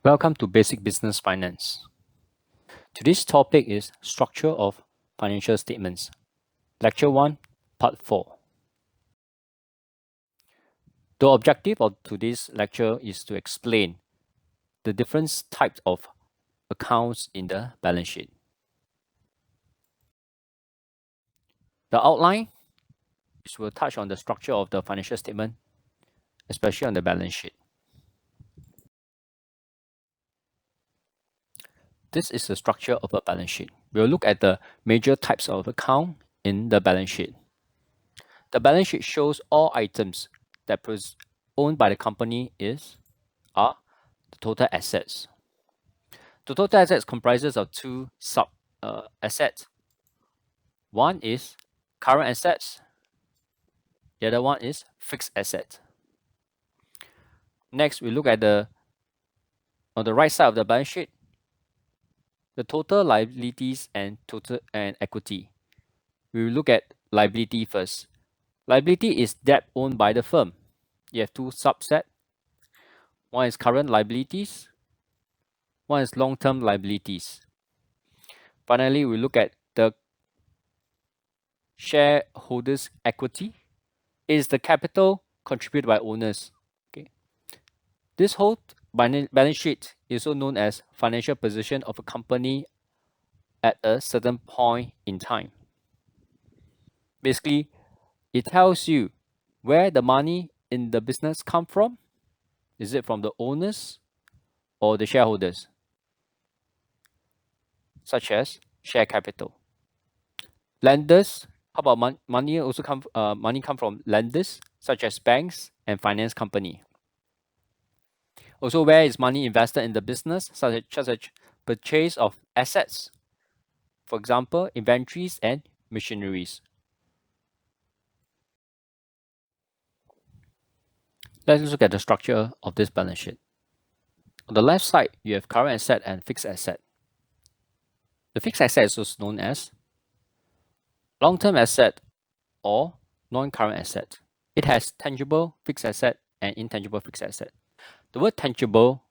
Welcome to Basic Business Finance. Today's topic is Structure of Financial Statements. Lecture 1, Part 4. The objective of today's lecture is to explain the different types of accounts in the balance sheet. The outline is will touch on the structure of the financial statement, especially on the balance sheet. This is the structure of a balance sheet. We'll look at the major types of account in the balance sheet. The balance sheet shows all items that owned by the company are the total assets. The total assets comprises of two sub assets. One is current assets. The other one is fixed assets. Next, we look at on the right side of the balance sheet, the total liabilities and equity. We will look at liability first. Liability is debt owned by the firm. You have two subsets. One is current liabilities. One is long-term liabilities. Finally, we look at the shareholders' equity. It is the capital contributed by owners. Okay. This whole balance sheet is also known as financial position of a company at a certain point in time. Basically, it tells you where the money in the business come from. Is it from the owners or the shareholders? Such as share capital. Lenders, how about money also money come from lenders such as banks and finance company. Also, where is money invested in the business, such as purchase of assets, for example, inventories and machineries. Let's look at the structure of this balance sheet. On the left side, you have current asset and fixed asset. The fixed asset is also known as long-term asset or non-current asset. It has tangible fixed asset and intangible fixed asset. The word tangible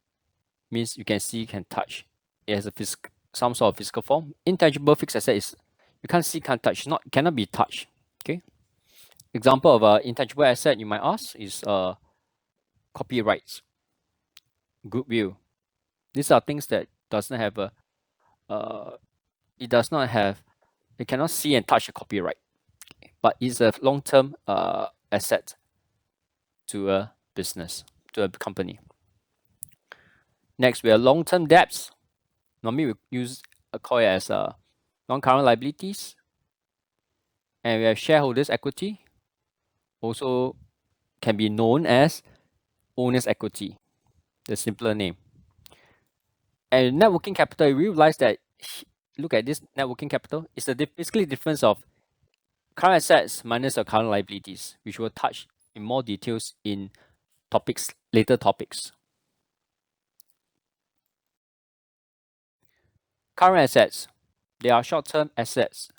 means you can see, can touch. It has some sort of physical form. Intangible fixed asset is you can't see, can't touch, cannot be touched. Okay. Example of an intangible asset you might ask is copyrights, goodwill. These are things that doesn't have it cannot see and touch a copyright, but it's a long-term asset to a business, to a company. Next, we have long-term debts. Normally, we call it as non-current liabilities. And we have shareholders' equity, also can be known as owner's equity, the simpler name. And net working capital, you realize that, look at this net working capital, it's basically the difference of current assets minus the current liabilities, which we'll touch in more details in later topics. Current assets, they are short-term assets,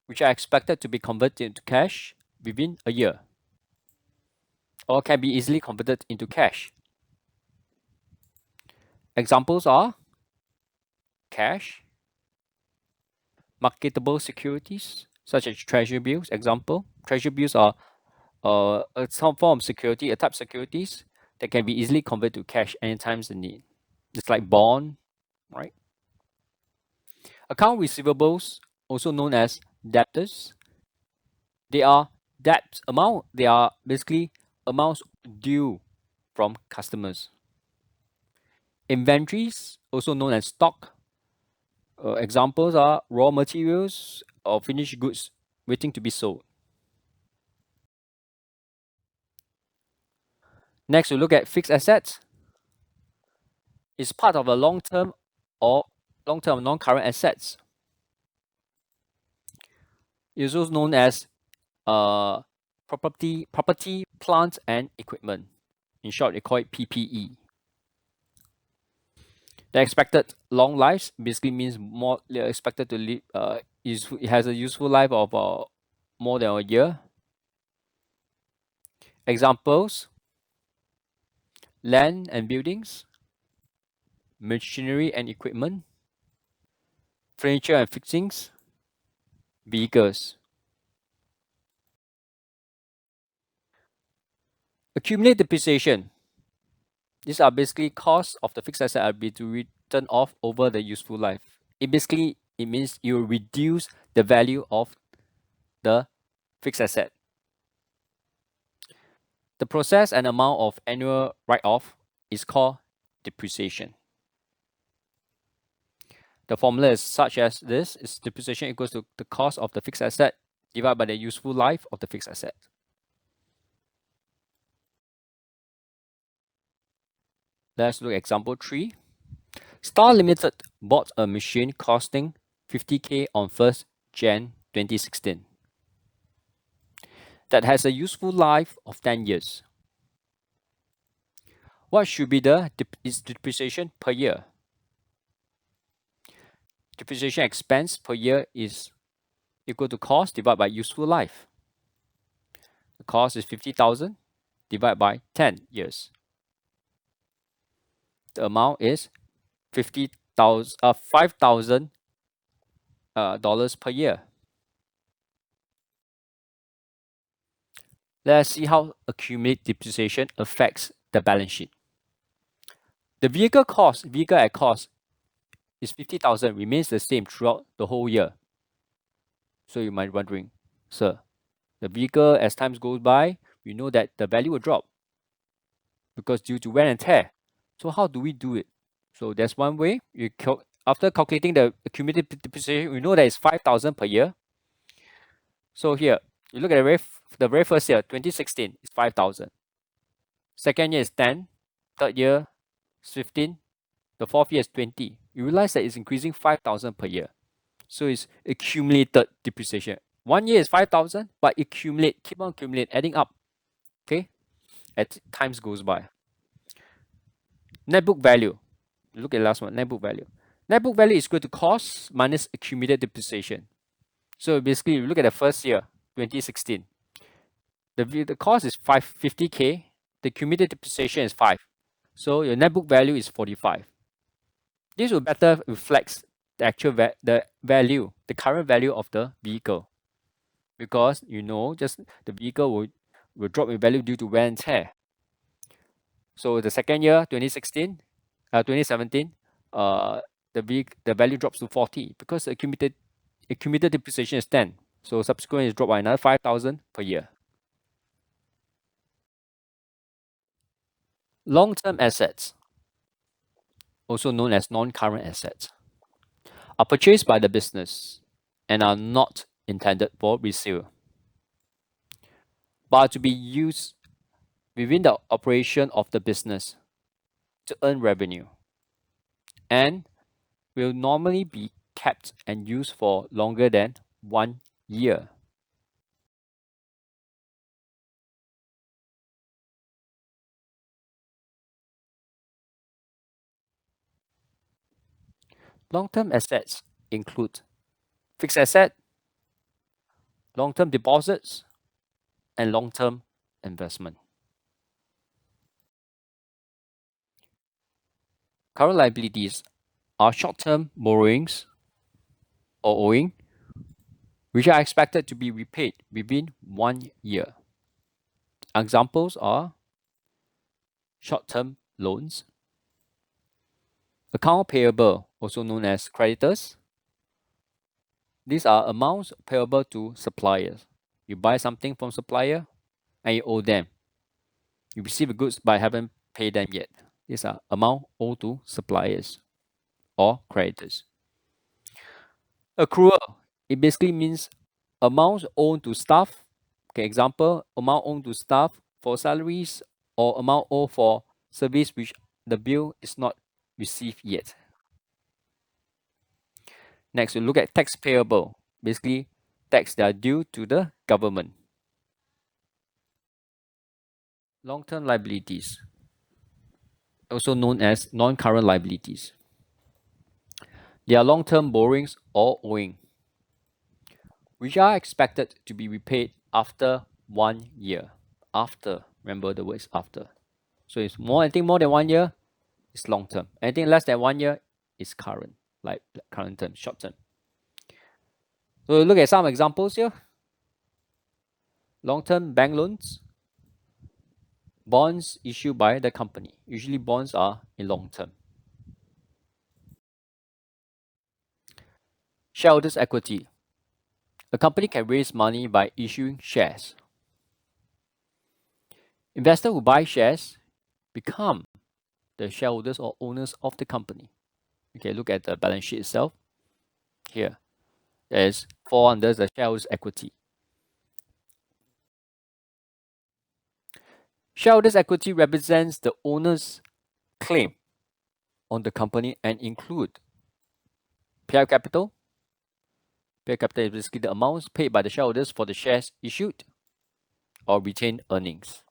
which are expected to be converted into cash within a year, or can be easily converted into cash. Examples are cash, marketable securities, such as treasury bills. Example, treasury bills are some form of security, a type of securities that can be easily converted to cash anytime in need. It's like bond, right? Account receivables, also known as debtors. They are they are basically amounts due from customers. Inventories, also known as stock. Examples are raw materials or finished goods waiting to be sold. Next, we look at fixed assets. It's part of a long-term non-current assets. It's also known as property, plant, and equipment. In short, they call it PPE. The expected long lives basically means they're expected to live. It has a useful life of more than a year. Examples: land and buildings, machinery and equipment, furniture and fixings, vehicles. Accumulate depreciation. These are basically costs of the fixed asset are be to written off over the useful life. It means you reduce the value of the fixed asset. The process and amount of annual write-off is called depreciation. The formula is such as this is depreciation equals to the cost of the fixed asset divided by the useful life of the fixed asset. Let's look at example 3. Star Limited bought a machine costing 50k on 1st Jan 2016 that has a useful life of 10 years. What should be its depreciation per year? Depreciation expense per year is equal to cost divided by useful life. The cost is 50,000 divided by 10 years. The amount is 5,000 dollars per year. Let's see how accumulated depreciation affects the balance sheet. The vehicle at cost is 50,000 remains the same throughout the whole year. So you might be wondering, sir, the vehicle as time goes by, we know that the value will drop because due to wear and tear. So how do we do it? So there's one way. After calculating the accumulated depreciation, we know that it's 5,000 per year. So here, you look at the very first year, 2016, is 5,000. Second year is 10. Third year is 15. The fourth year is 20. You realize that it's increasing 5,000 per year. So it's accumulated depreciation. 1 year is 5,000, but keep on accumulate, adding up. Okay, as times goes by. Net book value. Look at the last one, net book value. Net book value is equal to cost minus accumulated depreciation. So basically, you look at the first year, 2016. The cost is 50k. The accumulated depreciation is 5. So your net book value is 45. This will better reflect the actual value, the current value of the vehicle, because just the vehicle will drop in value due to wear and tear. So the second year, 2017, the value drops to 40 because the accumulated depreciation is 10. So subsequently, it's dropped by another 5,000 per year. Long-term assets, also known as non-current assets, are purchased by the business and are not intended for resale, but to be used within the operation of the business to earn revenue, and will normally be kept and used for longer than 1 year. Long-term assets include fixed asset, long-term deposits, and long-term investment. Current liabilities are short-term borrowings or owing, which are expected to be repaid within 1 year. Examples are short-term loans, account payable, also known as creditors. These are amounts payable to suppliers. You buy something from supplier and you owe them. You receive the goods but haven't paid them yet. These are amount owed to suppliers or creditors. Accrual, it basically means amounts owed to staff. Okay, example, amount owed to staff for salaries or amount owed for service which the bill is not received yet. Next, we look at tax payable, basically tax that are due to the government. Long-term liabilities, also known as non-current liabilities. They are long-term borrowings or owing, which are expected to be repaid after 1 year. After, remember the word is after. So it's anything more than 1 year, is long term. Anything less than 1 year is current, like current term, short term. So look at some examples here. Long-term bank loans, bonds issued by the company. Usually bonds are in long term. Shareholders' equity. A company can raise money by issuing shares. Investors who buy shares become the shareholders or owners of the company. Okay, look at the balance sheet itself. Here, there's fall under the shareholders' equity. Shareholders' equity represents the owner's claim on the company and include payout capital. Payout capital is basically the amounts paid by the shareholders for the shares issued, or retained earnings,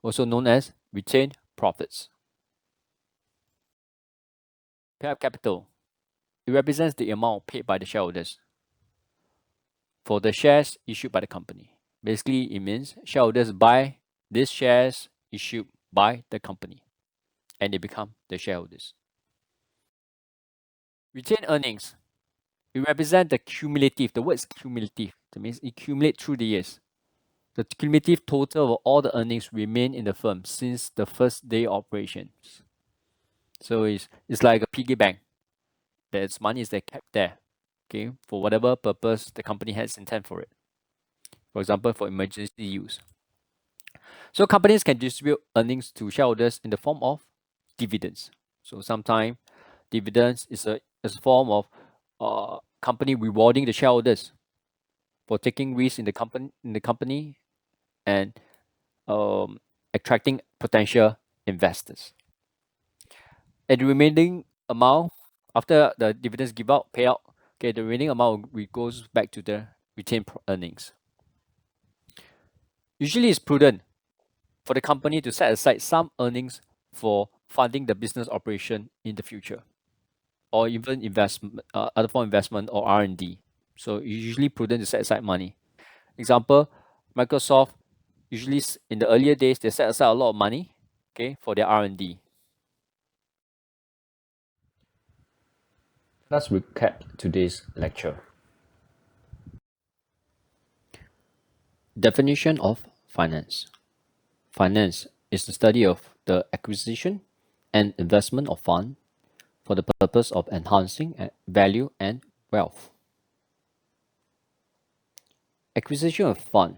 also known as retained profits. Payout capital, it represents the amount paid by the shareholders for the shares issued by the company. Basically, it means shareholders buy these shares issued by the company and they become the shareholders. Retained earnings, it represents the cumulative. The word is cumulative. That means it accumulates through the years. The cumulative total of all the earnings remain in the firm since the first day of operations. So it's like a piggy bank. There's money is kept there, okay, for whatever purpose the company has intent for it. For example, for emergency use. So companies can distribute earnings to shareholders in the form of dividends. So sometimes dividends is a form of company rewarding the shareholders for taking risks in the company and attracting potential investors. And the remaining amount after the dividends give out payout, okay, the remaining amount goes back to the retained earnings. Usually, it's prudent for the company to set aside some earnings for funding the business operation in the future, or even investment, other form of investment or R&D. So it's usually prudent to set aside money. Example, Microsoft usually in the earlier days they set aside a lot of money, okay, for their R&D. Let's recap today's lecture. Definition of finance. Finance is the study of the acquisition and investment of funds for the purpose of enhancing value and wealth. Acquisition of fund,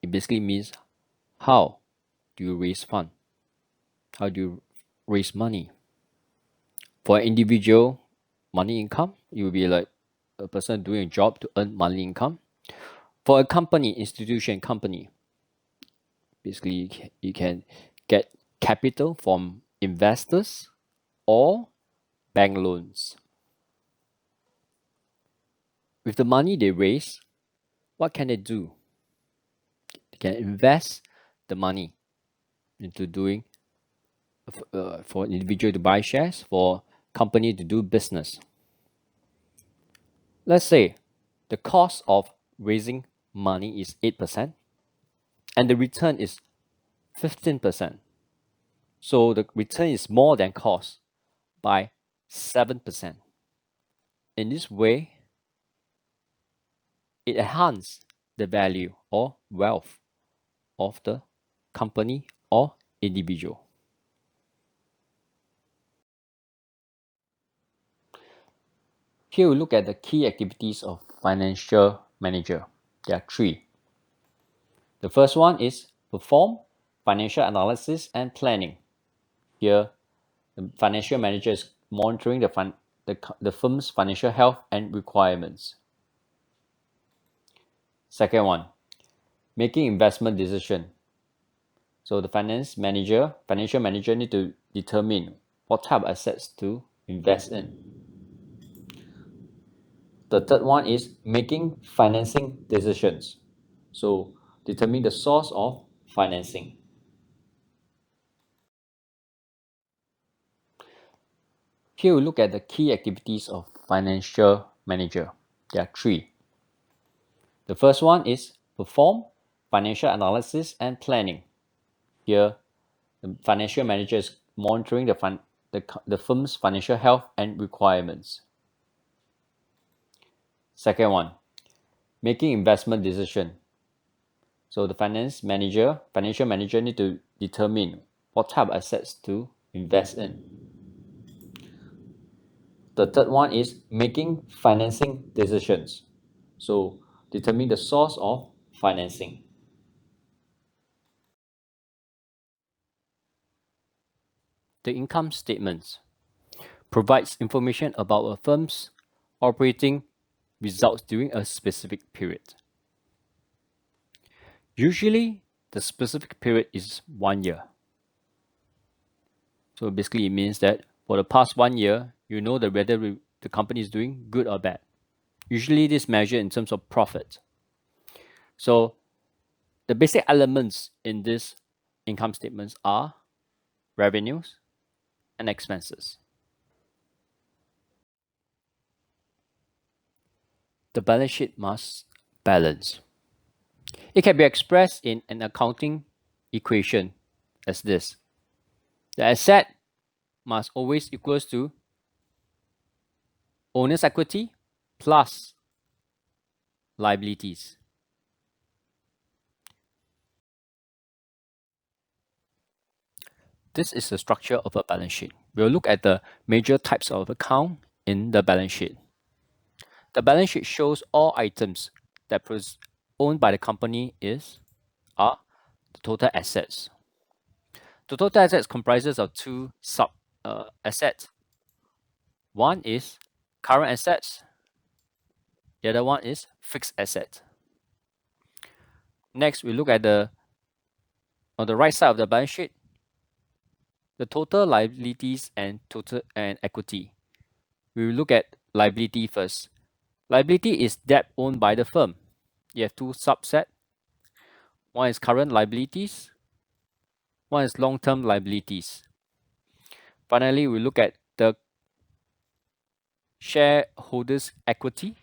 it basically means how do you raise fund? How do you raise money? For an individual, money income, it will be like a person doing a job to earn money income. For a company, institution, company, basically you can get capital from investors or bank loans. With the money they raise, what can they do? They can invest the money into doing for an individual to buy shares, for company to do business. Let's say the cost of raising money is 8% and the return is 15%. So the return is more than cost by 7%. In this way, it enhances the value or wealth of the company or individual. Here we look at the key activities of financial manager. There are three. The first one is perform financial analysis and planning. Here, the financial manager is monitoring the firm's financial health and requirements. Second one, making investment decision. So the financial manager need to determine what type of assets to invest in. The third one is making financing decisions. So determine the source of financing. Here we look at the key activities of financial manager. There are three. The first one is perform financial analysis and planning. Here, The financial manager is monitoring the firm's financial health and requirements. Second one, making investment decision. So the financial manager need to determine what type of assets to invest in. The third one is making financing decisions. So determine the source of financing. The income statements provides information about a firm's operating results during a specific period. Usually, the specific period is 1 year. So basically, it means that for the past 1 year, you know that whether the company is doing good or bad. Usually, this is measured in terms of profit. So the basic elements in this income statements are revenues and expenses. The balance sheet must balance. It can be expressed in an accounting equation as this. The asset must always equals to owner's equity plus liabilities. This is the structure of a balance sheet. We'll look at the major types of account in the balance sheet. The balance sheet shows all items that owned by the company are the total assets. The total assets comprises of two sub assets. One is current assets. The other one is fixed asset. Next, we look at on the right side of the balance sheet, the total liabilities and total and equity. We will look at liability first. Liability is debt owned by the firm. You have two subsets. One is current liabilities. One is long-term liabilities. Finally, we look at the shareholders' equity.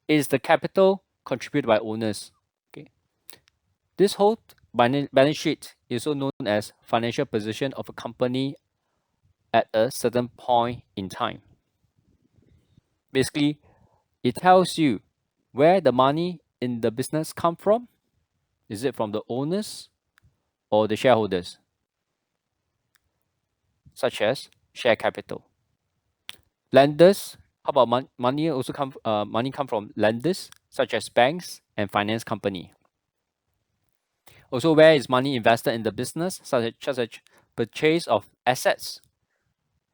It is the capital contributed by owners. Okay. This whole balance sheet is also known as financial position of a company at a certain point in time. Basically, it tells you where the money in the business come from. Is it from the owners or the shareholders, such as share capital? Lenders, how about money also money come from lenders, such as banks and finance company. Also, where is money invested in the business, such as purchase of assets,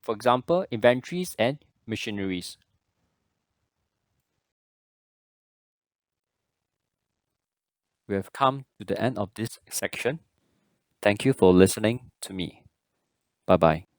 for example, inventories and machineries. We have come to the end of this section. Thank you for listening to me. Bye bye.